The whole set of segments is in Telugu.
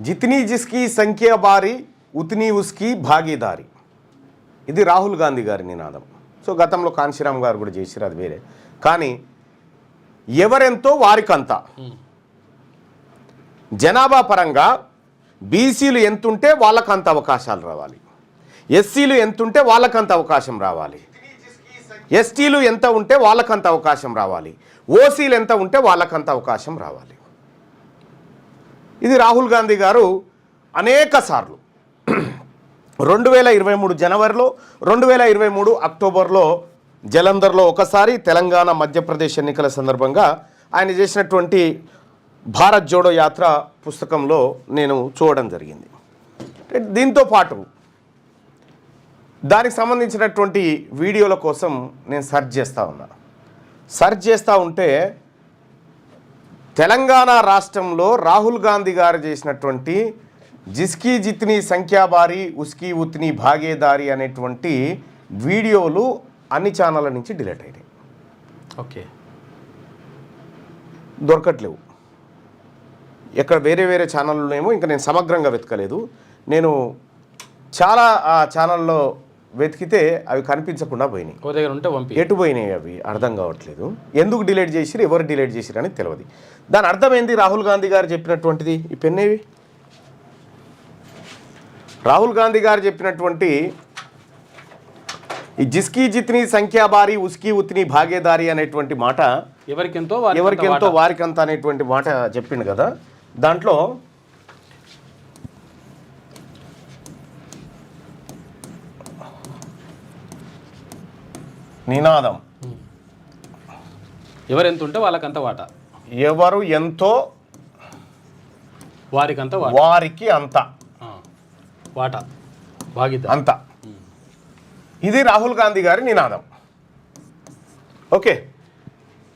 జితనీ జిస్కి సంఖ్య బారి ఉతనీ ఉస్కి భాగీదారి. ఇది రాహుల్ గాంధీ గారి నినాదం. సో గతంలో కాంశీరామ్ గారు కూడా చేశారు, అది వేరే. కానీ ఎవరెంతో వారికంతా, జనాభా పరంగా బీసీలు ఎంతుంటే వాళ్ళకంత అవకాశాలు రావాలి, ఎస్సీలు ఎంతుంటే వాళ్ళకంత అవకాశం రావాలి, ఎస్టీలు ఎంత ఉంటే వాళ్ళకంత అవకాశం రావాలి, ఓసీలు ఎంత ఉంటే వాళ్ళకంత అవకాశం రావాలి. ఇది రాహుల్ గాంధీ గారు అనేక సార్లు 2023 జనవరిలో, 2023 అక్టోబర్లో జలంధర్లో ఒకసారి, తెలంగాణ మధ్యప్రదేశ్ ఎన్నికల సందర్భంగా ఆయన చేసినటువంటి భారత్ జోడో యాత్ర పుస్తకంలో నేను చూడడం జరిగింది. దీంతో పాటు దానికి సంబంధించినటువంటి వీడియోల కోసం నేను సెర్చ్ చేస్తూ ఉంటే తెలంగాణ రాష్ట్రంలో రాహుల్ గాంధీ గారు చేసినటువంటి జిస్కి జిత్నీ సంఖ్యాబారి ఉస్కి ఉత్నీ భాగేదారి అనేటువంటి వీడియోలు అన్ని ఛానళ్ళ నుంచి డిలీట్ అయినాయి. ఓకే, దొరకట్లేవు. ఎక్కడ వేరే వేరే ఛానళ్ళేమో ఇంకా నేను సమగ్రంగా వెతకలేదు. నేను చాలా ఆ ఛానల్లో వెతికితే అవి కనిపించకుండా పోయినాయి. ఎటు పోయినాయి అవి అర్థం కావట్లేదు. ఎందుకు డిలీట్ చేసిరు, ఎవరు డిలీట్ చేసిరు అని తెలియదు. దాని అర్థం ఏంది? రాహుల్ గాంధీ గారు చెప్పినటువంటిది ఈ పెన్నేవి, రాహుల్ గాంధీ గారు చెప్పినటువంటి ఈ జిస్కి జిత్నీ సంఖ్యాబారి ఉస్కి ఉత్నీ భాగేదారి అనేటువంటి మాట, ఎవరికెంతో వారికంత అనేటువంటి మాట చెప్పిండు కదా. దాంట్లో నినాదం ఎవరెంత ఉంటే వాళ్ళకంత వాటా, ఎవరు ఎంతో వారికి అంత వాటా భాగీదారి అంత. ఇది రాహుల్ గాంధీ గారి నినాదం. ఓకే,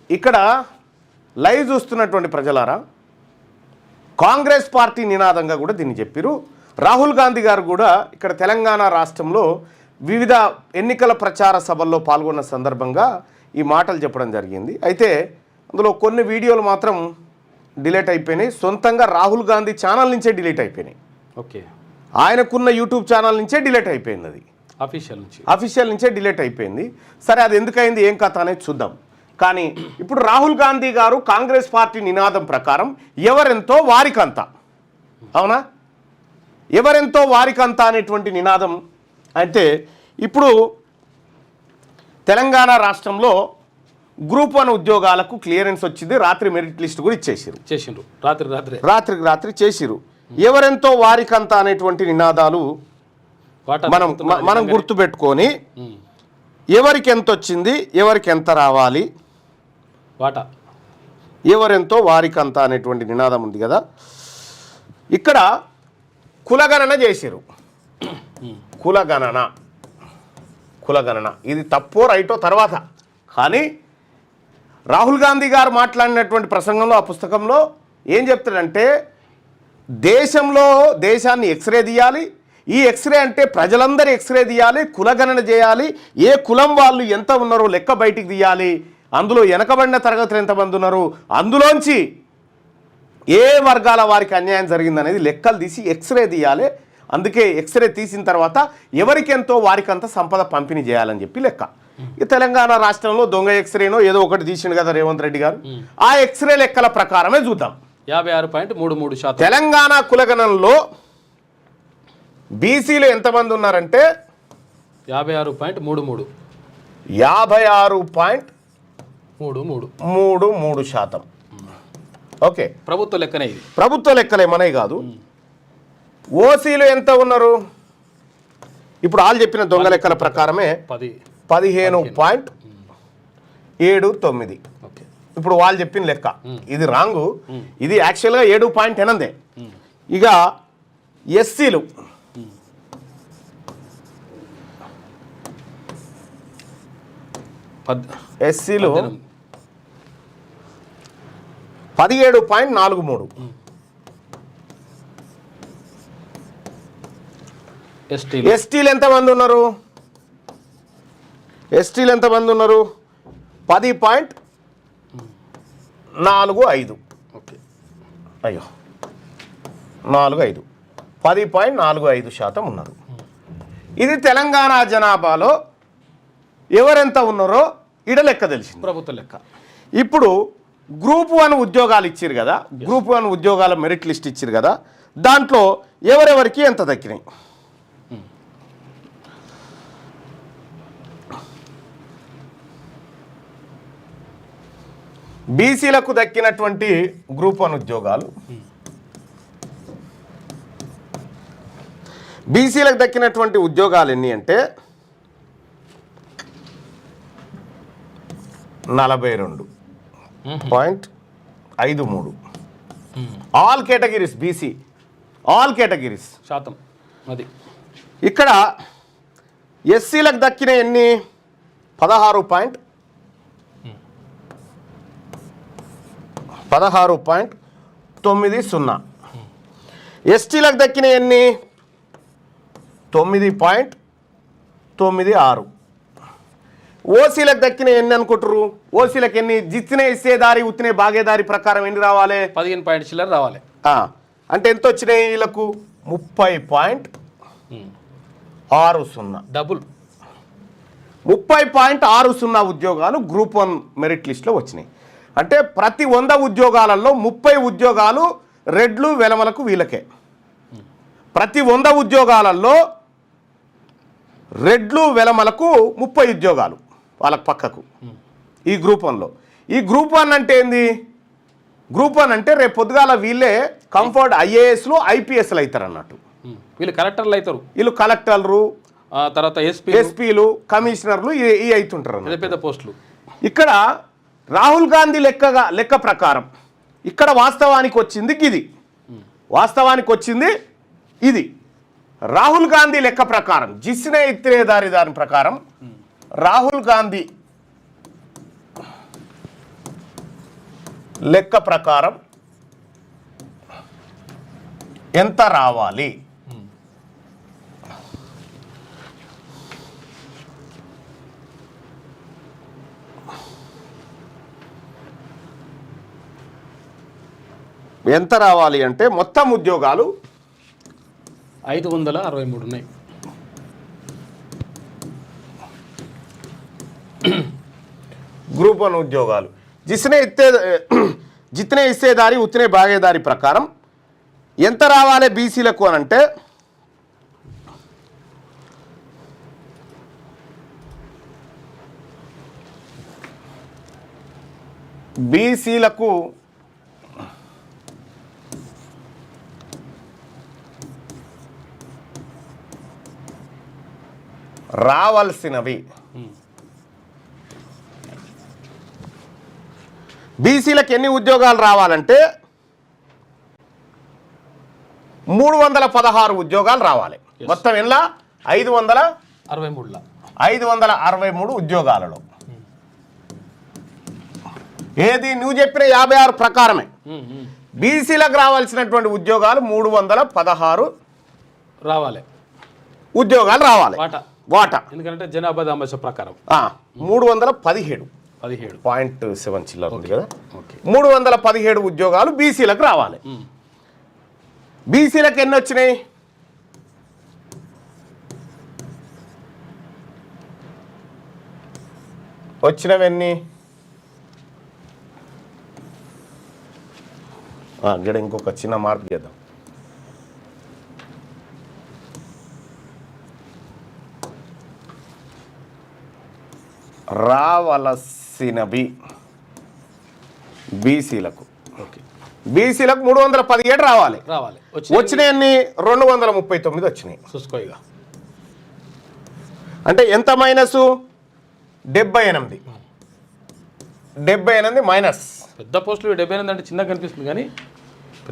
ఇక్కడ లైవ్ చూస్తున్నటువంటి ప్రజలారా, కాంగ్రెస్ పార్టీ నినాదంగా కూడా దీన్ని చెప్పారు. రాహుల్ గాంధీ గారు కూడా ఇక్కడ తెలంగాణ రాష్ట్రంలో వివిధ ఎన్నికల ప్రచార సభల్లో పాల్గొన్న సందర్భంగా ఈ మాటలు చెప్పడం జరిగింది. అయితే అందులో కొన్ని వీడియోలు మాత్రం డిలీట్ అయిపోయినాయి. సొంతంగా రాహుల్ గాంధీ ఛానల్ నుంచే డిలీట్ అయిపోయినాయి. ఓకే, ఆయనకున్న యూట్యూబ్ ఛానల్ నుంచే డిలీట్ అయిపోయింది. అది అఫీషియల్ నుంచే డిలీట్ అయిపోయింది. సరే, అది ఎందుకైంది, ఏం కథ అనేది చూద్దాం. కానీ ఇప్పుడు రాహుల్ గాంధీ గారు కాంగ్రెస్ పార్టీ నినాదం ప్రకారం ఎవరెంతో వారికంతా, అవునా, ఎవరెంతో వారికంతా అనేటువంటి నినాదం. అయితే ఇప్పుడు తెలంగాణ రాష్ట్రంలో గ్రూప్ 1 ఉద్యోగాలకు క్లియరెన్స్ వచ్చింది. రాత్రి మెరిట్ లిస్ట్ కూడా ఇచ్చేసారు. రాత్రి చేసిరు. ఎవరెంతో వారికంతా అనేటువంటి నినాదాలు మనం గుర్తుపెట్టుకొని ఎవరికి ఎంత వచ్చింది, ఎవరికి ఎంత రావాలి, ఎవరెంతో వారికంతా అనేటువంటి నినాదం ఉంది కదా. ఇక్కడ కులగణన చేసిరు. కులగణన ఇది తప్పో రైటో తర్వాత. కానీ రాహుల్ గాంధీ గారు మాట్లాడినటువంటి ప్రసంగంలో, ఆ పుస్తకంలో ఏం చెప్తాడంటే, దేశాన్ని ఎక్స్రే తీయాలి. ఈ ఎక్స్రే అంటే ప్రజలందరూ ఎక్స్రే తీయాలి, కులగణన చేయాలి, ఏ కులం వాళ్ళు ఎంత ఉన్నారో లెక్క బయటికి తీయాలి, అందులో వెనకబడిన తరగతులు ఎంతమంది ఉన్నారు, అందులోంచి ఏ వర్గాల వారికి అన్యాయం జరిగిందనేది లెక్కలు తీసి ఎక్స్రే తీయాలి. అందుకే ఎక్స్రే తీసిన తర్వాత ఎవరికెంతో వారికంత సంపద పంపిణీ చేయాలని చెప్పి లెక్క. ఈ తెలంగాణ రాష్ట్రంలో దొంగ ఎక్స్రేనో ఏదో ఒకటి తీసిండు కదా రేవంత్ రెడ్డి గారు. ఆ ఎక్స్రే లెక్కల ప్రకారమే చూద్దాం. 56.33%. తెలంగాణ కులగణనలో బీసీలు ఎంతమంది ఉన్నారంటే 56.33. 56.33%. ఓకే, ప్రభుత్వ లెక్కలే మనవి కాదు. ఓసీలు ఎంత ఉన్నారు? ఇప్పుడు వాళ్ళు చెప్పిన దొంగ లెక్కల ప్రకారమే 15.79. ఇప్పుడు వాళ్ళు చెప్పిన లెక్క ఇది రాంగు. ఇది యాక్చువల్గా 7.8. ఇక ఎస్సీలు 17.43. ఎస్టీలు ఎంతమంది ఉన్నారు? 10.45. అయ్యో, 45 10.45% ఉన్నారు. ఇది తెలంగాణ జనాభాలో ఎవరెంత ఉన్నారో ఈడ లెక్క తెలిసింది, ప్రభుత్వ లెక్క. ఇప్పుడు గ్రూప్ 1 ఉద్యోగాలు ఇచ్చారు కదా, గ్రూప్ 1 ఉద్యోగాల మెరిట్ లిస్ట్ ఇచ్చారు కదా, దాంట్లో ఎవరెవరికి ఎంత దక్కినాయి. బీసీలకు దక్కినటువంటి గ్రూప్ 1 ఉద్యోగాలు, బీసీలకు దక్కినటువంటి ఉద్యోగాలు ఎన్ని అంటే 42.53. All categories BC, all categories శాతం అది. ఇక్కడ ఎస్సీలకు దక్కిన ఎన్ని 16.90. ఎస్టీలకు దక్కిన ఎన్ని 9.96. ఓసీలకు దక్కిన ఎన్ని అనుకుంటారు? ఓసీలకు ఎన్ని? జిత్తినే ఇచ్చేదారి ఉత్తినే బాగేదారి ప్రకారం ఎన్ని రావాలి? 15 పాయింట్ చిల్లర రావాలి. అంటే ఎంత వచ్చినాయి వీళ్ళకు? 30.60. డబుల్ 30.60 ఉద్యోగాలు గ్రూప్ 1 మెరిట్ లిస్ట్లో వచ్చినాయి. అంటే ప్రతి 100 ఉద్యోగాలలో 30 ఉద్యోగాలు రెడ్లు వెలమలకు వీళ్ళకే. ప్రతి 100 ఉద్యోగాలలో రెడ్లు వెలమలకు 30 ఉద్యోగాలు వాళ్ళకు పక్కకు ఈ గ్రూప్ 1లో. ఈ గ్రూప్ 1 అంటే ఏంది? గ్రూప్ 1 అంటే రేపు పొద్దుగాల వీళ్ళే కంఫర్ట్ ఐఏఎస్లు ఐపీఎస్లు అవుతారు అన్నట్టు. వీళ్ళు కలెక్టర్లు అవుతారు, వీళ్ళు కలెక్టర్లు, తర్వాత ఎస్పీలు, కమిషనర్లు ఈ అవుతుంటారు పెద్ద పెద్ద పోస్టులు. ఇక్కడ రాహుల్ గాంధీ లెక్క ప్రకారం ఇక్కడ వాస్తవానికి వచ్చింది ఇది, వాస్తవానికి వచ్చింది ఇది. రాహుల్ గాంధీ లెక్క ప్రకారం, జిస్నే ఇత్తేదారి దాని ప్రకారం రాహుల్ గాంధీ లెక్క ప్రకారం ఎంత రావాలి? ఎంత రావాలి అంటే మొత్తం ఉద్యోగాలు 563 ఉన్నాయి. గ్రూప్ 1 ఉద్యోగాలు జితనే ఇచ్చేదారి ఉత్తనే బాగేదారి ప్రకారం ఎంత రావాలి బీసీలకు అని అంటే బీసీలకు రావాల్సినవి, బీసీలకు ఎన్ని ఉద్యోగాలు రావాలంటే 316 ఉద్యోగాలు రావాలి. మొత్తం ఎలా 563 ఉద్యోగాలలో ఏది నువ్వు చెప్పిన 56 ప్రకారమే బీసీలకు రావాల్సినటువంటి ఉద్యోగాలు 316 రావాలి, ఉద్యోగాలు రావాలి. వాటా ఎందుకంటే జనాభా దామాష ప్రకారం 317.7 చిల్లర ఉంది కదా. 317 ఉద్యోగాలు బీసీలకు రావాలి. బీసీలకు ఎన్ని వచ్చినాయి? వచ్చినవన్నీ ఇక్కడ ఇంకొక చిన్న మార్పు చేద్దాం. రావలసినవి బీసీలకు, బీసీలకు 317 రావాలి. వచ్చినాయన్ని 239 వచ్చినాయి. చూసుకోయిగా అంటే ఎంత మైనస్? 78 మైనస్. పెద్ద పోస్టులు 78 అంటే చిన్నగా కనిపిస్తుంది కానీ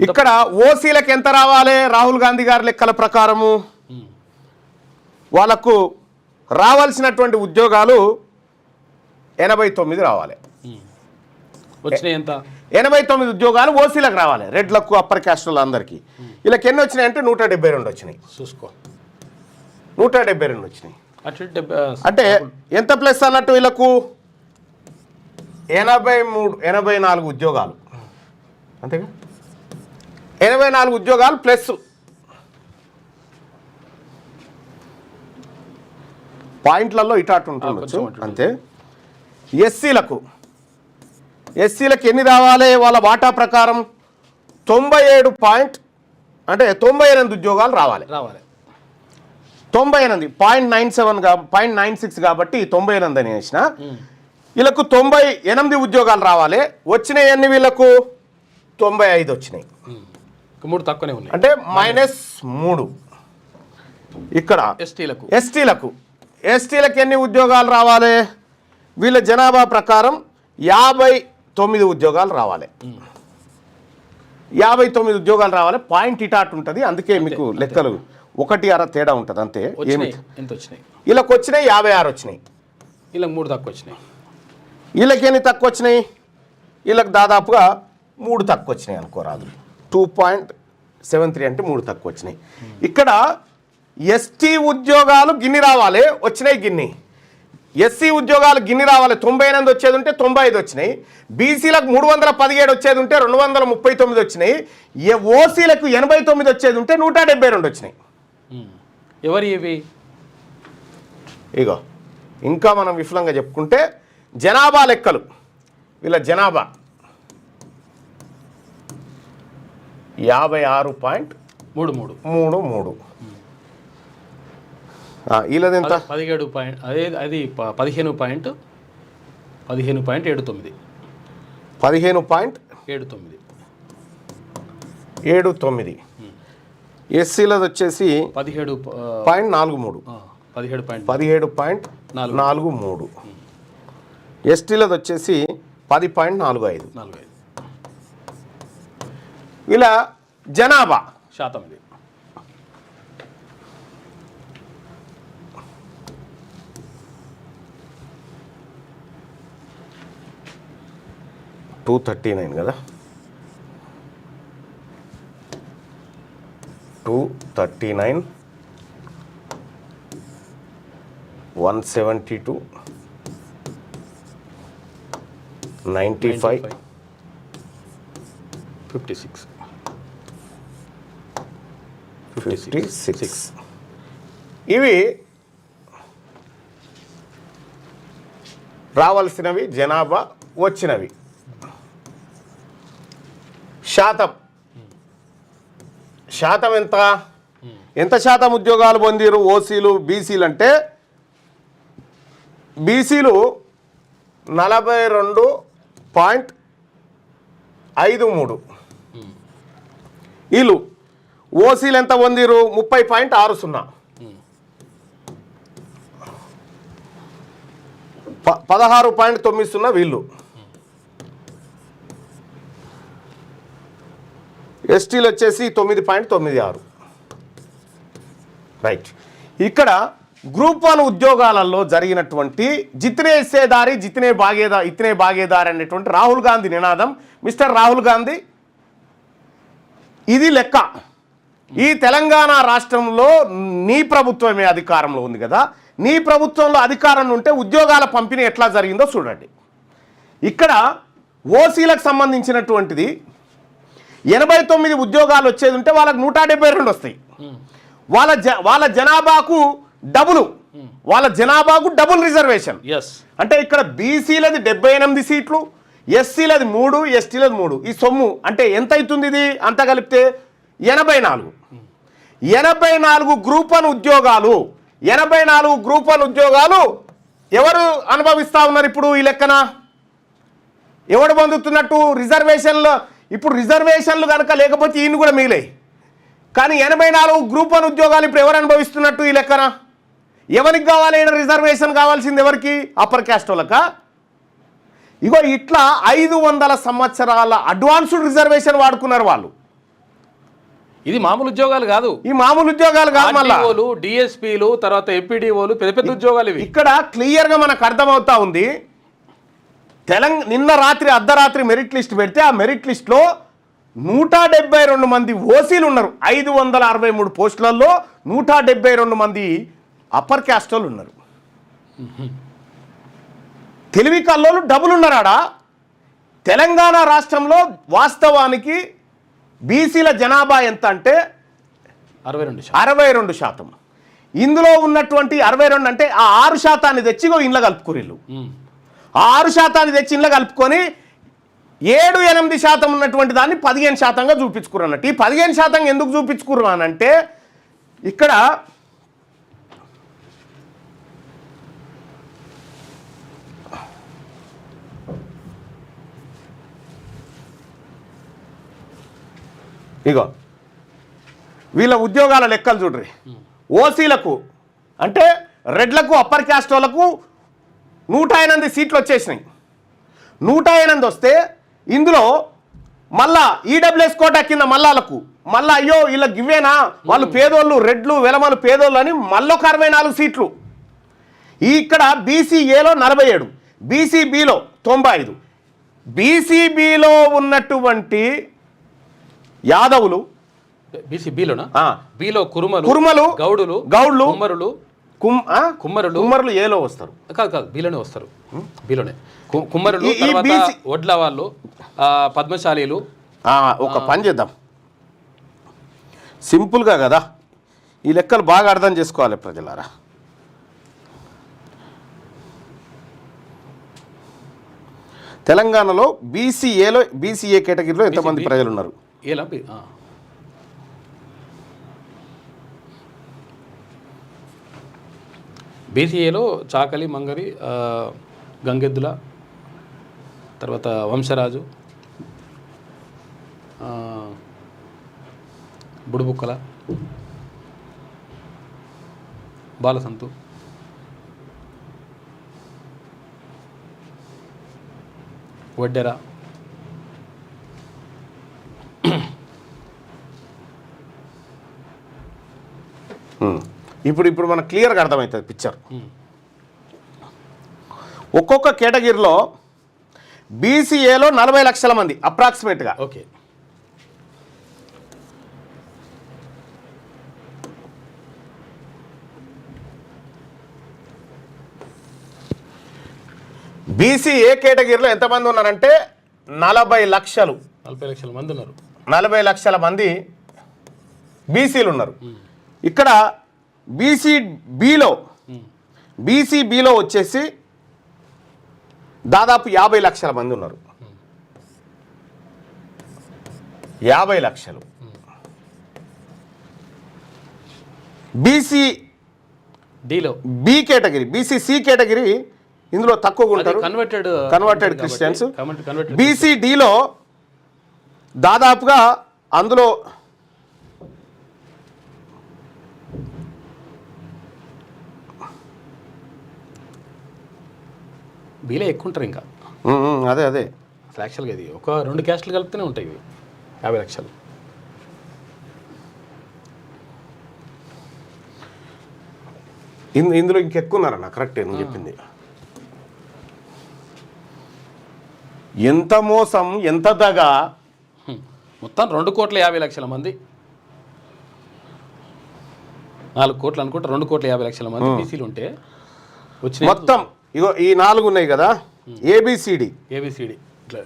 ఇక్కడ ఓసీలకు ఎంత రావాలి? రాహుల్ గాంధీ గారి లెక్కల ప్రకారము వాళ్ళకు రావాల్సినటువంటి ఉద్యోగాలు 89 రావాలి. వచ్చినాయి ఎంత? 89 ఉద్యోగాలు ఓసీలకు రావాలి, రెడ్లకు అప్పర్ క్యాస్టుల అందరికీ. వీళ్ళకి ఎన్ని వచ్చినాయి అంటే 172 వచ్చినాయి. చూసుకో 172 వచ్చినాయి. అంటే ఎంత ప్లస్ అన్నట్టు వీళ్ళకు 84 ఉద్యోగాలు అంతేగా. 84 ఉద్యోగాలు ప్లస్ పాయింట్లలో ఇటాటు ఉంటుండొచ్చు అంతే. ఎస్సీలకు ఎన్ని రావాలి వాళ్ళ వాటా ప్రకారం 97 అంటే 98 ఉద్యోగాలు రావాలి. 98 0.96 కాబట్టి 98 అని వేసిన వీళ్ళకు 98 ఉద్యోగాలు రావాలి. వచ్చినాయి అన్ని వీళ్ళకు 95 వచ్చినాయి, 3 తక్కువనే ఉన్నాయి అంటే -3. ఇక్కడ ఎస్టీలకు ఎన్ని ఉద్యోగాలు రావాలి? వీళ్ళ జనాభా ప్రకారం 59 ఉద్యోగాలు రావాలి. 59 ఉద్యోగాలు రావాలి. పాయింట్ ఇటాట్ ఉంటుంది, అందుకే మీకు లెక్కలు 1/6 తేడా ఉంటుంది అంతే. ఎంత వచ్చినాయి? వీళ్ళకి వచ్చినాయి 56 వచ్చినాయి. వీళ్ళకి 3 తక్కువ వచ్చినాయి. వీళ్ళకి ఎన్ని తక్కువ వచ్చినాయి? వీళ్ళకి దాదాపుగా 3 తక్కువ వచ్చినాయి అనుకోరాదు. 2.73 అంటే 3 తక్కువ వచ్చినాయి. ఇక్కడ ఎస్టీ ఉద్యోగాలు గిన్ని రావాలి, వచ్చినాయి గిన్ని. ఎస్సీ ఉద్యోగాలు గిన్ని రావాలి, 98 వచ్చేది ఉంటే 95 వచ్చినాయి. బీసీలకు 317 వచ్చేది ఉంటే 239 వచ్చినాయి. ఓసీలకు 89 వచ్చేది ఉంటే 172 వచ్చినాయి. ఎవరి ఇవి? ఇగో ఇంకా మనం విఫలంగా చెప్పుకుంటే జనాభా లెక్కలు. వీళ్ళ జనాభా 56.33. వీళ్ళది ఎంత? 17 పాయింట్ అది 15.79. 15.79. ఎస్సీలది వచ్చేసి 17.43. 17.43. ఎస్టీలది వచ్చేసి 10.45. వీళ్ళ జనాభా శాతం ఇది. $239 కదా, 239, 172, 95, 56. ఇవి రావాల్సినవి జనాభా వచ్చినవి. శాతం ఎంత శాతం ఉద్యోగాలు పొందిరు ఓసీలు బీసీలు అంటే బీసీలు 42.53. వీళ్ళు ఓసీలు ఎంత పొందిరు? 30.60. 16.90 వీళ్ళు. ఎస్టీలు వచ్చేసి 9.96. రైట్. ఇక్కడ గ్రూప్ 1 ఉద్యోగాలలో జరిగినటువంటి జితనే హిస్సేదారి ఇతనే భాగేదారి అనేటువంటి రాహుల్ గాంధీ నినాదం. మిస్టర్ రాహుల్ గాంధీ, ఇది లెక్క. ఈ తెలంగాణ రాష్ట్రంలో నీ ప్రభుత్వమే అధికారంలో ఉంది కదా, నీ ప్రభుత్వంలో అధికారంలో ఉంటే ఉద్యోగాల పంపిణీ ఎట్లా జరిగిందో చూడండి. ఇక్కడ ఓసీలకు సంబంధించినటువంటిది 89 ఉద్యోగాలు వచ్చేది ఉంటే వాళ్ళకి 172 వస్తాయి. వాళ్ళ జనాభాకు డబుల్ రిజర్వేషన్. అంటే ఇక్కడ బీసీలది 78 సీట్లు, ఎస్సీలది 3, ఎస్టీలది 3. ఈ సొమ్ము అంటే ఎంత అవుతుంది? ఇది అంతా కలిపితే 84 గ్రూప్ 1 ఉద్యోగాలు. 84 గ్రూప్ 1 ఉద్యోగాలు ఎవరు అనుభవిస్తూ ఉన్నారు ఇప్పుడు? ఈ లెక్కన ఎవడు పొందుతున్నట్టు? రిజర్వేషన్లు. ఇప్పుడు రిజర్వేషన్లు కనుక లేకపోతే ఈయన కూడా మిగిలాయి. కానీ 84 గ్రూప్ 1 ఉద్యోగాలు ఇప్పుడు ఎవరు అనుభవిస్తున్నట్టు ఈ లెక్కన? ఎవరికి కావాలి రిజర్వేషన్? కావాల్సింది ఎవరికి? Upper caste వాళ్ళకా? ఇగో ఇట్లా 500 సంవత్సరాల అడ్వాన్స్డ్ రిజర్వేషన్ వాడుకున్నారు వాళ్ళు. ఇది మామూలు ఉద్యోగాలు కాదు. ఈ మామూలు ఉద్యోగాలు కాదు, మళ్ళీ డిఎస్పీలు, తర్వాత ఎంపీడీఓలు, పెద్ద ఉద్యోగాలు ఇవి. ఇక్కడ క్లియర్గా మనకు అర్థమవుతా ఉంది. నిన్న రాత్రి అర్ధరాత్రి మెరిట్ లిస్ట్ పెడితే ఆ మెరిట్ లిస్ట్లో 172 మంది ఓసీలు ఉన్నారు. 563 పోస్టులలో 172 మంది అప్పర్ క్యాస్ట్ వాళ్ళు ఉన్నారు. తెలివి కల్లోలు డబుల్ ఉన్నారాడా. తెలంగాణ రాష్ట్రంలో వాస్తవానికి బీసీల జనాభా ఎంత అంటే 62%. ఇందులో ఉన్నటువంటి 62 అంటే ఆ 6% తెచ్చిగో ఇండ్ల కలుపుకురిళ్ళు. ఆ 6% తెచ్చి ఇండ్ల కలుపుకొని 7-8% ఉన్నటువంటి దాన్ని 15%గా చూపించుకురు అన్నట్టు. ఈ 15% ఎందుకు చూపించుకురు అని అంటే ఇక్కడ ఇగో వీళ్ళ ఉద్యోగాల లెక్కలు చూడ్రి. ఓసీలకు అంటే రెడ్లకు అప్పర్ క్యాస్ట్ వాళ్ళకు 108 సీట్లు వచ్చేసినాయి. 108 వస్తే ఇందులో మళ్ళా ఈడబ్ల్యూఎస్ కోటా కింద మళ్ళాలకు మళ్ళా అయ్యో వీళ్ళకి ఇవ్వేనా వాళ్ళు పేదోళ్ళు రెడ్లు వెలమలు పేదోళ్ళు అని మళ్ళొక 64 సీట్లు. ఇక్కడ బీసీఏలో 47, బీసీబీలో 95. బీసీబీలో ఉన్నటువంటి యాదవులు బీలో కురుమలు గౌడ్లు కుమ్మరులు ఏలో వస్తారు. కాదు బీలోనే వస్తారు. బీలోనే కుమ్మరులు, వడ్ల వాళ్ళు, పద్మశాలీలు. ఒక పని చేద్దాం, సింపుల్గా కదా ఈ లెక్కలు బాగా అర్థం చేసుకోవాలి ప్రజలారా. తెలంగాణలో బీసీఏ కేటగిరీలో ఎంతమంది ప్రజలు ఉన్నారు? బీసీఏలో చాకలి, మంగరి, గంగెద్దుల, తర్వాత వంశరాజు, బుడుబుక్కల, బాలసంతు, వడ్డెర, ఇప్పుడు మనకు క్లియర్గా అర్థమవుతుంది పిక్చర్. ఒక్కొక్క కేటగిరీలో బీసీఏలో 40 లక్షల మంది అప్రాక్సిమేట్గా. ఓకే, బీసీఏ కేటగిరీలో ఎంతమంది ఉన్నారంటే 40 లక్షలు. 40 లక్షల మంది ఉన్నారు. 40 లక్షల మంది బీసీలు ఉన్నారు. ఇక్కడ బీసీబీలో వచ్చేసి దాదాపు 50 లక్షల మంది ఉన్నారు. 50 లక్షలు. బీ కేటగిరీ, బీసీ కేటగిరీ ఇందులో తక్కువగా ఉంటారు, కన్వర్టెడ్ క్రిస్టియన్స్. బీసీడీలో దాదాపుగా అందులో బీలో ఎక్కువ ఉంటారు. ఇంకా అదే అసలు యాక్చువల్గా ఇది ఒక 2 క్యాస్టులు కలిపితేనే ఉంటాయి ఇవి 50 లక్షలు. ఇందులో ఇంకెక్కువ ఉన్నారన్న. కరెక్టే నువ్వు చెప్పింది. ఎంత మోసం, ఎంత దగా. మొత్తం 2,50,00,000 మంది, 4 కోట్లు అనుకుంటా, 2,50,00,000 మంది బీసీలు ఉంటే వచ్చిన మొత్తం ఇగో ఈ 4 ఉన్నాయి కదా, ఏబిసిడి ఇట్లా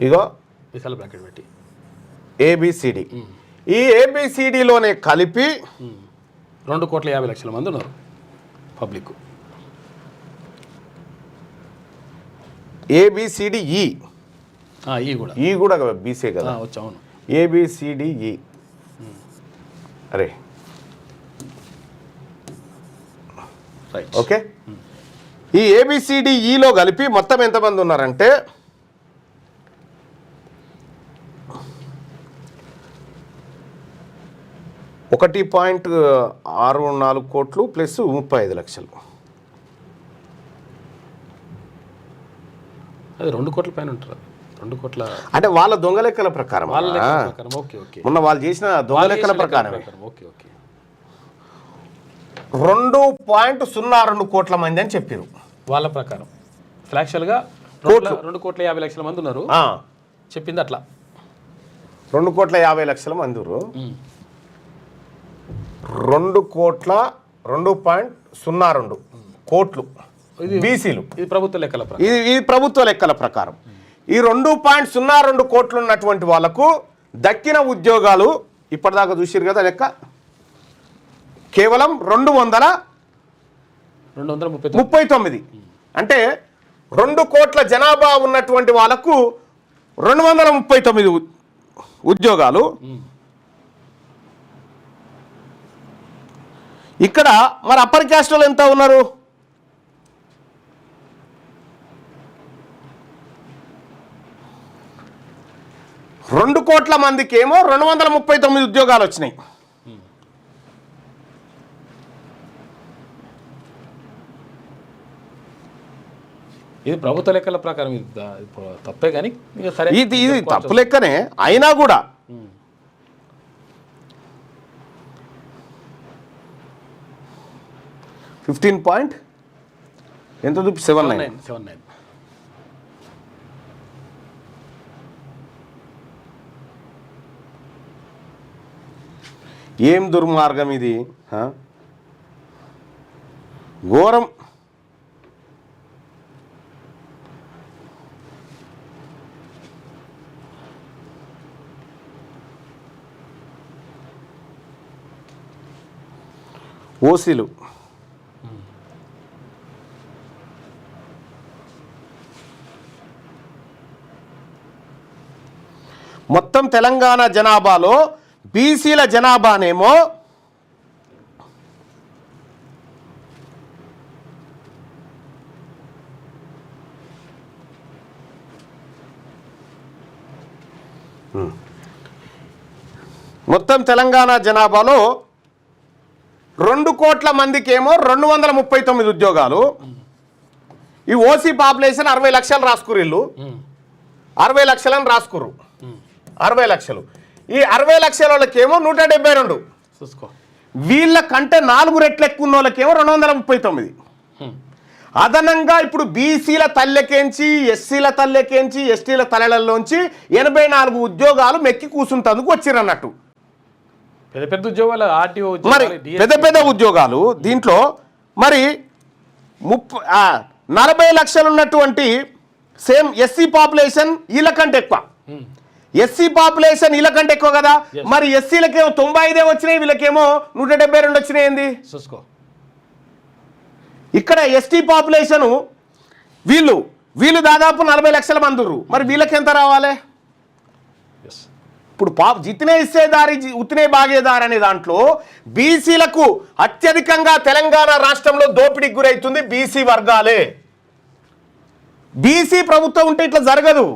ఇగో విశాల బ్రాకెట్ పెట్టి ఏబిసిడి. ఈ ఏబిసిడిలోనే కలిపి 2,50,00,000 మంది ఉన్నారు పబ్లిక్. ఏబిసిడిఈ ఈ కూడా బీసీ కదా. అవును, ఏబిసిడిఈ. అరే ఓకే, ఈ ఏబిసిడిఈలో కలిపి మొత్తం ఎంతమంది ఉన్నారంటే 1.64 కోట్లు ప్లస్ 35 లక్షలు. అది 2 కోట్ల పైన ఉంటారు. 2 కోట్ల అంటే వాళ్ళ దొంగ లెక్కల ప్రకారం, మొన్న వాళ్ళు చేసిన దొంగ లెక్కల ప్రకారం 2.02 కోట్ల మంది అని చెప్పారు వాళ్ళ ప్రకారం. ఫ్లాక్షల్గా 2,50,00,000 మంది ఉన్నారు చెప్పింది అట్లా. 2,50,00,000 మంది 2.02 కోట్లు బీసీలు. ఇది ప్రభుత్వ లెక్కల ప్రకారం. ఇది ప్రభుత్వ లెక్కల ప్రకారం. ఈ 2.02 కోట్లు ఉన్నటువంటి వాళ్ళకు దక్కిన ఉద్యోగాలు ఇప్పటిదాకా చూసిరు కదా లెక్క కేవలం 239. అంటే 2 కోట్ల జనాభా ఉన్నటువంటి వాళ్ళకు 239 ఉద్యోగాలు. ఇక్కడ మరి అప్పర్ క్యాస్ట్ వాళ్ళు ఎంత ఉన్నారు? రెండు కోట్ల మందికి ఏమో 239 ఉద్యోగాలు వచ్చినాయి. ఇది ప్రభుత్వ లెక్కల ప్రకారం తప్పే కానీ సరే, ఇది తప్పు లెక్కనే అయినా కూడా ఎంత 79. ఏం దుర్మార్గం ఇది, ఘోరం. ఓసీలు మొత్తం తెలంగాణ జనాభాలో బీసీల జనాభానేమో 2 కోట్ల మందికి ఏమో 239 ఉద్యోగాలు. ఈ ఓసీ పాపులేషన్ 60 లక్షలు రాసుకురిల్లు, 60 లక్షలని రాసుకురు, 60 లక్షలు. ఈ 60 లక్షల వాళ్ళకేమో 172, వీళ్ళ కంటే 4 రెట్లు ఎక్కువ ఉన్న వాళ్ళకేమో 239. అదనంగా ఇప్పుడు బీసీల తల్లెకేంచి, ఎస్సీల తల్లెకేంచి, ఎస్టీల తలలలోంచి 84 ఉద్యోగాలు మెక్కి కూర్చుంటందుకు వచ్చిరన్నట్టు. పెద్ద పెద్ద ఉద్యోగాలు, ఆర్టీఓ మరి పెద్ద పెద్ద ఉద్యోగాలు. దీంట్లో మరి 40 లక్షలు ఉన్నటువంటి సేమ్ ఎస్సీ పాపులేషన్ వీళ్ళ కంటే ఎక్కువ. ఎస్సీ పాపులేషన్ వీళ్ళ కంటే ఎక్కువ కదా. మరి ఎస్సీలకేమో 95 వచ్చినాయి, వీళ్ళకేమో 172 వచ్చినాయి. ఏంది చూసుకో. ఇక్కడ ఎస్టీ పాపులేషను వీళ్ళు దాదాపు 40 లక్షల మంది ఉన్నారు. మరి వీళ్ళకి ఎంత రావాలి? ఇప్పుడు జితనే ఇచ్చేదారి ఉత్తినే బాగేదారి అనే దాంట్లో బీసీలకు అత్యధికంగా తెలంగాణ రాష్ట్రంలో దోపిడీకి గురవుతుంది బీసీ వర్గాలే. బీసీ ప్రభుత్వం ఉంటే ఇట్లా జరగదు.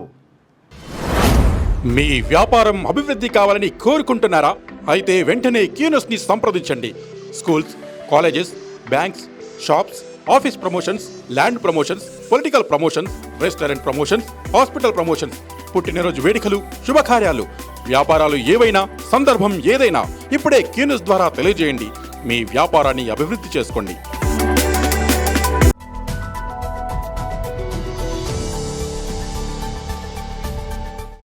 మీ వ్యాపారం అభివృద్ధి కావాలని కోరుకుంటున్నారా? అయితే వెంటనే క్యూనస్ ని సంప్రదించండి. Schools, colleges, banks, shops, office promotions, land promotions, political promotions, restaurant promotions, hospital promotions, పుట్టినరోజు వేడుకలు, శుభకార్యాలు, వ్యాపారాలు ఏవైనా, సందర్భం ఏదైనా ఇప్పుడే క్యూనస్ ద్వారా తెలియజేయండి. మీ వ్యాపారాన్ని అభివృద్ధి చేసుకోండి.